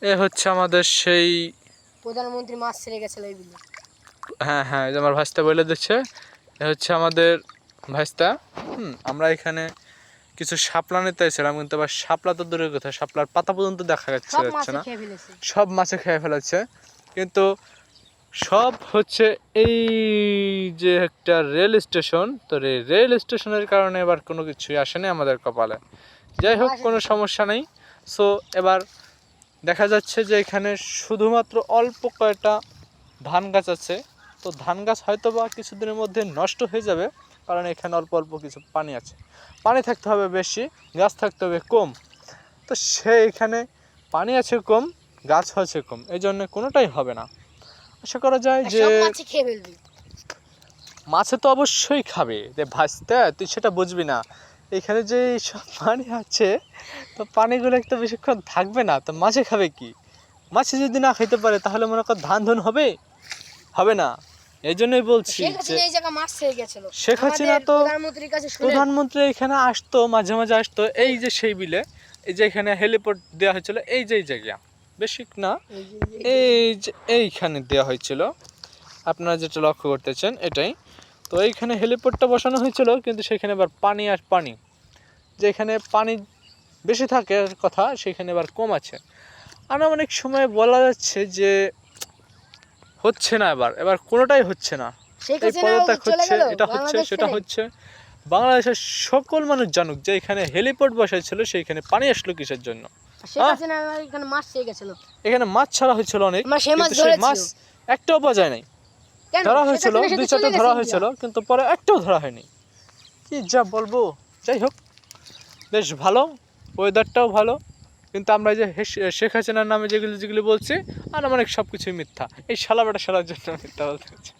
এ হচ্ছে আমাদের সেই প্রধানমন্ত্রী মাছ ছেড়ে গেছিল এই বিলে। হ্যাঁ হ্যাঁ, এই যে আমার ভাইস্তা বলে দিচ্ছে, এ হচ্ছে আমাদের ভাইস্তা। আমরা এখানে কিছু শাপলা নিতে এসেছিলাম, কিন্তু আবার শাপলা তো দূরের কথা, শাপলার পাতা পর্যন্ত দেখা সব যাচ্ছে মাছে না। খেয়ে ফেলেছে। সব মাছে খেয়ে ফেলেছে। কিন্তু সব হচ্ছে এই যে একটা রেল স্টেশন, তো রেল স্টেশনের কারণে এবার কোনো কিছুই আসেনি আমাদের কপালে। যাই হোক, কোনো সমস্যা নেই। সো এবার দেখা যাচ্ছে যে এখানে শুধুমাত্র অল্প কয়টা ধান গাছ আছে। তো ধান গাছ হয়তো বা কিছুদিনের মধ্যে নষ্ট হয়ে যাবে, কারণ এখানে অল্প অল্প কিছু পানি আছে। পানি থাকতে হবে বেশি, গাছ থাকতে হবে কম। তো এখানে পানি আছে কম, গাছ হচ্ছে কম, এই জন্য কোনোটাই হবে না। আশা করা যায় যে সব মাছে খেয়ে ফেলবে। মাছে তো অবশ্যই খাবে রে ভাসতে, তুই সেটা বুঝবি না। এখানে যে সব পানি আছে, তো পানিগুলো একটু বেশিক্ষণ থাকবে না, তো মাছে খাবে কি? মাছে যদি না খেতে পারে তাহলে মনে কর ধান ধন হবে, হবে না। এই জন্যই বলছি যে এই জায়গা মাছ ছেড়ে গেছিল। শেখ হাসিনা তো প্রধানমন্ত্রীর কাছে প্রধানমন্ত্রী এখানে আসতো, মাঝে মাঝে আসতো। এই যে সেই বিলে, এই যে এখানে হেলিপোর্ট দেওয়া হয়েছিল, এই যে এই জায়গা বেশি না, এই যে এইখানে দেওয়া হয়েছিল, আপনারা যেটা লক্ষ্য করতেছেন এটাই। তো এইখানে হেলিপোর্টটা বসানো হয়েছিল, কিন্তু সেখানে এবার পানি আর পানি, যেখানে পানি বেশি থাকে কথা সেখানে এবার কম আছে। আর অনেক সময় বলা যাচ্ছে যে হচ্ছে না, এবার কোনোটাই হচ্ছে না। এই পদত্যাগ হচ্ছে, এটা হচ্ছে, সেটা হচ্ছে। বাংলাদেশের সকল মানুষ জানুক যে এখানে হেলিপোর্ট বসাইছিল, সেইখানে পানি আসলো কিসের জন্য? এখানে মাছ ছাড়া হয়েছিল অনেক, কিন্তু সেই মাছ একটাও পাওয়া যায় নাই। ধরা হয়েছিল, 2-4টা ধরা হয়েছিল, কিন্তু পরে একটাও ধরা হয়নি। কি যা বলবো। যাই হোক, বেশ ভালো, ওয়েদারটাও ভালো, কিন্তু আমরা যে শেখ হাসিনার নামে যেগুলি বলছি, আর অনেক সব কিছুই মিথ্যা। এই শালা বেটা শালার জন্য মিথ্যা বলতে হচ্ছে।